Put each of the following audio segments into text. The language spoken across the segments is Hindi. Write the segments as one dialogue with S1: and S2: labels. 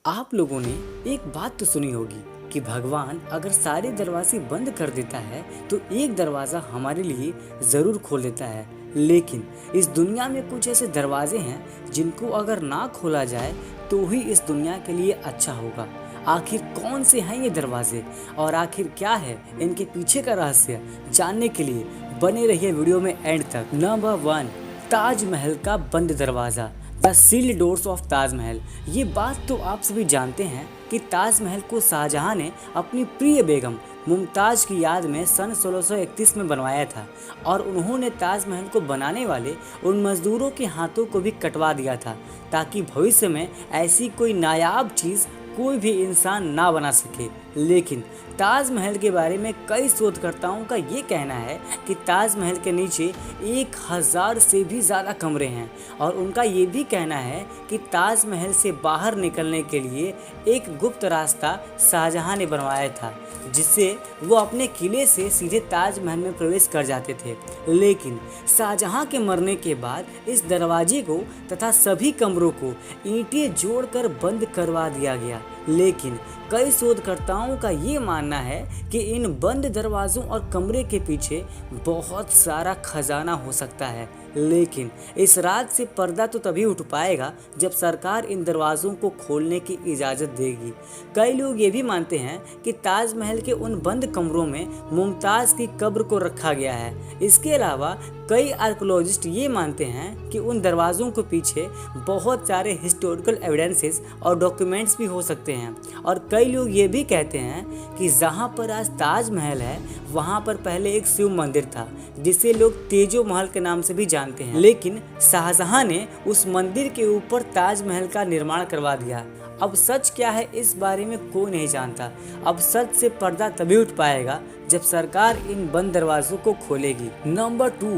S1: आप लोगों ने एक बात तो सुनी होगी कि भगवान अगर सारे दरवाजे बंद कर देता है तो एक दरवाज़ा हमारे लिए ज़रूर खोल देता है। लेकिन इस दुनिया में कुछ ऐसे दरवाजे हैं जिनको अगर ना खोला जाए तो ही इस दुनिया के लिए अच्छा होगा। आखिर कौन से हैं ये दरवाजे और आखिर क्या है इनके पीछे का रहस्य, जानने के लिए बने रहिए वीडियो में एंड तक। नंबर 1, ताजमहल का बंद दरवाज़ा, the sealed doors of Taj Mahal. ये बात तो आप सभी जानते हैं कि ताजमहल को शाहजहां ने अपनी प्रिय बेगम मुमताज की याद में सन 1631 में बनवाया था और उन्होंने ताजमहल को बनाने वाले उन मजदूरों के हाथों को भी कटवा दिया था ताकि भविष्य में ऐसी कोई नायाब चीज़ कोई भी इंसान ना बना सके। लेकिन ताजमहल के बारे में कई शोधकर्ताओं का ये कहना है कि ताजमहल के नीचे 1000 से भी ज़्यादा कमरे हैं और उनका ये भी कहना है कि ताजमहल से बाहर निकलने के लिए एक गुप्त रास्ता शाहजहां ने बनवाया था जिससे वो अपने किले से सीधे ताजमहल में प्रवेश कर जाते थे। लेकिन शाहजहां के मरने के बाद इस दरवाजे को तथा सभी कमरों को ईंटें जोड़कर बंद करवा दिया गया। लेकिन कई शोधकर्ताओं का ये मानना है कि इन बंद दरवाज़ों और कमरे के पीछे बहुत सारा खजाना हो सकता है। लेकिन इस राज से पर्दा तो तभी उठ पाएगा जब सरकार इन दरवाज़ों को खोलने की इजाज़त देगी। कई लोग ये भी मानते हैं कि ताजमहल के उन बंद कमरों में मुमताज़ की कब्र को रखा गया है। इसके अलावा कई आर्कियोलॉजिस्ट ये मानते हैं कि उन दरवाज़ों के पीछे बहुत सारे हिस्टोरिकल एविडेंसेस और डॉक्यूमेंट्स भी हो सकते हैं। और कई लोग ये भी कहते हैं कि जहाँ पर आज ताजमहल है वहाँ पर पहले एक शिव मंदिर था जिसे लोग तेजो महल के नाम से भी जानते हैं। लेकिन शाहजहां ने उस मंदिर के ऊपर ताजमहल का निर्माण करवा दिया। अब सच क्या है इस बारे में कोई नहीं जानता। अब सच से पर्दा तभी उठ पाएगा जब सरकार इन बंद दरवाजों को खोलेगी। नंबर 2,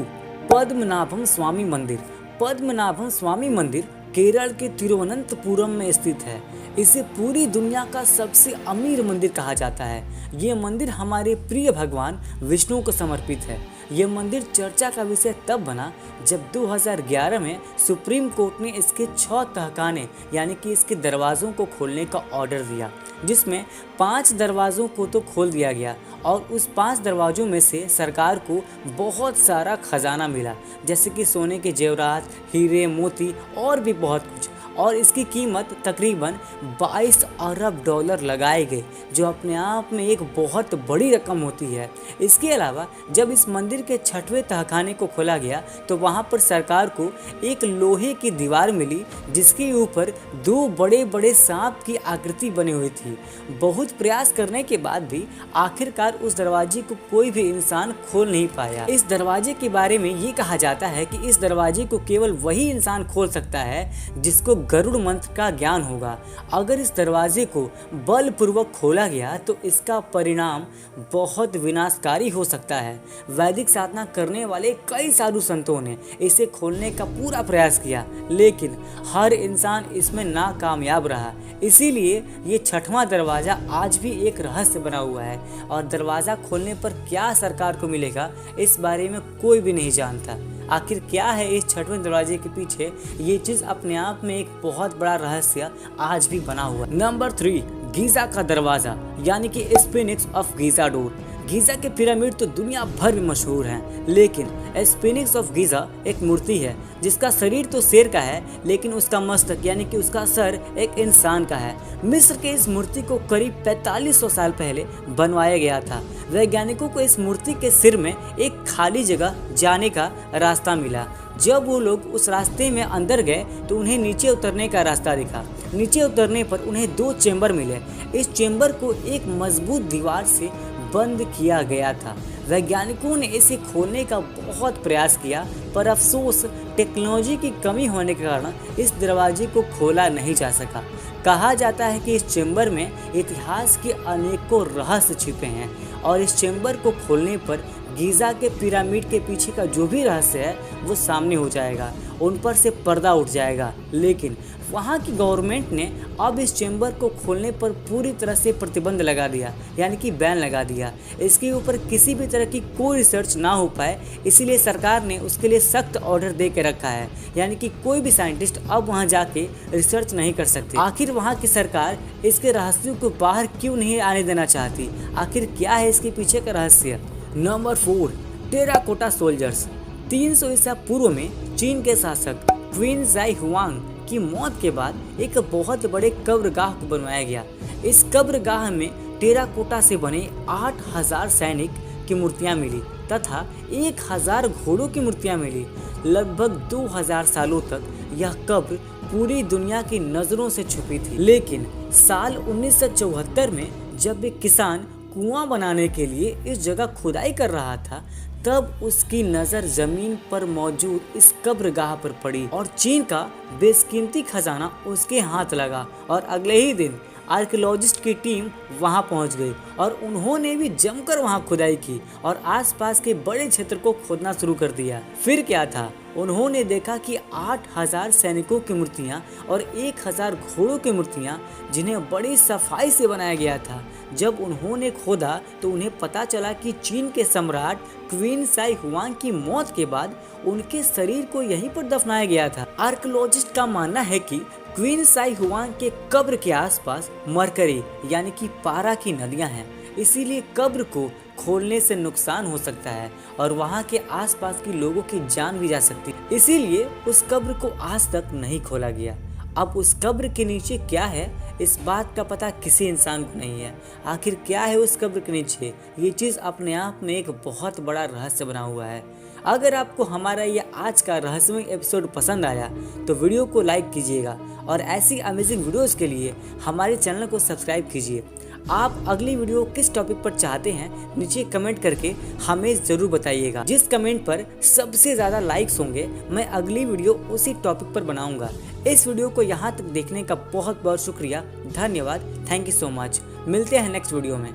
S1: पद्मनाभम स्वामी मंदिर। पद्मनाभम स्वामी मंदिर केरल के तिरुवनंतपुरम में स्थित है। इसे पूरी दुनिया का सबसे अमीर मंदिर कहा जाता है। ये मंदिर हमारे प्रिय भगवान विष्णु को समर्पित है। ये मंदिर चर्चा का विषय तब बना जब 2011 में सुप्रीम कोर्ट ने इसके 6 तहखाने यानी कि इसके दरवाज़ों को खोलने का ऑर्डर दिया, जिसमें 5 दरवाज़ों को तो खोल दिया गया और उस 5 दरवाज़ों में से सरकार को बहुत सारा खजाना मिला, जैसे कि सोने के जेवरात, हीरे, मोती और भी बहुत कुछ। और इसकी कीमत तकरीबन 22 अरब डॉलर लगाए गए, जो अपने आप में एक बहुत बड़ी रकम होती है। इसके अलावा जब इस मंदिर के 6वें तहखाने को खोला गया तो वहाँ पर सरकार को एक लोहे की दीवार मिली जिसके ऊपर 2 बड़े बड़े सांप की आकृति बनी हुई थी। बहुत प्रयास करने के बाद भी आखिरकार उस दरवाजे को कोई भी इंसान खोल नहीं पाया। इस दरवाजे के बारे में ये कहा जाता है कि इस दरवाजे को केवल वही इंसान खोल सकता है जिसको गरुड़ मंत्र का ज्ञान होगा। अगर इस दरवाजे को बलपूर्वक खोला गया तो इसका परिणाम बहुत विनाशकारी हो सकता है। वैदिक साधना करने वाले कई साधु संतों ने इसे खोलने का पूरा प्रयास किया, लेकिन हर इंसान इसमें नाकामयाब रहा। इसीलिए ये 6वां दरवाज़ा आज भी एक रहस्य बना हुआ है और दरवाज़ा खोलने पर क्या सरकार को मिलेगा इस बारे में कोई भी नहीं जानता। आखिर क्या है इस 6वें दरवाजे के पीछे, ये चीज़ अपने आप में एक बहुत बड़ा रहस्य आज भी बना हुआ है। नंबर 3, गीज़ा का दरवाज़ा यानी कि sphinx of Giza door. Giza के पिरामिड तो दुनिया भर में मशहूर हैं, लेकिन स्फिंक्स ऑफ गीज़ा एक मूर्ति है जिसका शरीर तो शेर का है लेकिन उसका मस्तक यानी कि उसका सर एक इंसान का है। मिस्र के इस मूर्ति को करीब 4500 साल पहले बनवाया गया था। वैज्ञानिकों को इस मूर्ति के सिर में एक खाली जगह जाने का रास्ता मिला। जब वो लोग उस रास्ते में अंदर गए तो उन्हें नीचे उतरने का रास्ता दिखा। नीचे उतरने पर उन्हें 2 चेंबर मिले। इस चेंबर को एक मजबूत दीवार से बंद किया गया था। वैज्ञानिकों ने इसे खोलने का बहुत प्रयास किया, पर अफसोस टेक्नोलॉजी की कमी होने के कारण इस दरवाजे को खोला नहीं जा सका। कहा जाता है कि इस चेंबर में इतिहास के अनेकों रहस्य छिपे हैं और इस चेंबर को खोलने पर गीज़ा के पिरामिड के पीछे का जो भी रहस्य है वो सामने हो जाएगा, उन पर से पर्दा उठ जाएगा। लेकिन वहाँ की गवर्नमेंट ने अब इस चेंबर को खोलने पर पूरी तरह से प्रतिबंध लगा दिया, यानी कि बैन लगा दिया। इसके ऊपर किसी भी तरह की कोई रिसर्च ना हो पाए, इसीलिए सरकार ने उसके लिए सख्त ऑर्डर दे के रखा है, यानी कि कोई भी साइंटिस्ट अब वहाँ जाके रिसर्च नहीं कर सकते। आखिर वहाँ की सरकार इसके रहस्यों को बाहर क्यों नहीं आने देना चाहती? आखिर क्या है इसके पीछे का रहस्य? Number 4, terracotta soldiers. 300 ईसा पूर्व में चीन के शासक क्वीन ज़ाई हुआंग की मौत के बाद एक बहुत बड़े कब्रगाह को बनवाया गया। इस कब्रगाह में टेराकोटा से बने 8000 सैनिक की मूर्तियां मिली तथा 1000 घोड़ों की मूर्तियां मिली। लगभग 2000 सालों तक यह कब्र पूरी दुनिया की नज़रों से छुपी थी। लेकिन साल 1974 में जब एक किसान कुआं बनाने के लिए इस जगह खुदाई कर रहा था, तब उसकी नज़र जमीन पर मौजूद इस कब्रगाह पर पड़ी और चीन का बेशकीमती खजाना उसके हाथ लगा। और अगले ही दिन आर्कियोलॉजिस्ट की टीम वहां पहुंच गई और उन्होंने भी जमकर वहां खुदाई की और आसपास के बड़े क्षेत्र को खोदना शुरू कर दिया। फिर क्या था, उन्होंने देखा कि 8000 सैनिकों की मूर्तियां और 1000 घोड़ों की मूर्तियां, जिन्हें बड़ी सफाई से बनाया गया था। जब उन्होंने खोदा तो उन्हें पता चला कि चीन के सम्राट क्वीन ज़ाई हुआंग की मौत के बाद उनके शरीर को यहीं पर दफनाया गया था। आर्कियोलॉजिस्ट का मानना है कि क्वीन ज़ाई हुआंग के कब्र के आसपास मरकरी यानी कि पारा की नदियां हैं, इसीलिए कब्र को खोलने से नुकसान हो सकता है और वहां के आसपास के लोगों की जान भी जा सकती है। इसीलिए उस कब्र को आज तक नहीं खोला गया। अब उस कब्र के नीचे क्या है, इस बात का पता किसी इंसान को नहीं है। आखिर क्या है उस कब्र के नीचे, ये चीज़ अपने आप में एक बहुत बड़ा रहस्य बना हुआ है। अगर आपको हमारा ये आज का रहस्यमय एपिसोड पसंद आया तो वीडियो को लाइक कीजिएगा और ऐसी अमेजिंग वीडियोस के लिए हमारे चैनल को सब्सक्राइब कीजिए। आप अगली वीडियो किस टॉपिक पर चाहते हैं नीचे कमेंट करके हमें ज़रूर बताइएगा। जिस कमेंट पर सबसे ज़्यादा लाइक्स होंगे मैं अगली वीडियो उसी टॉपिक पर बनाऊंगा। इस वीडियो को यहाँ तक देखने का बहुत बहुत शुक्रिया, धन्यवाद, थैंक यू सो मच। मिलते हैं नेक्स्ट वीडियो में।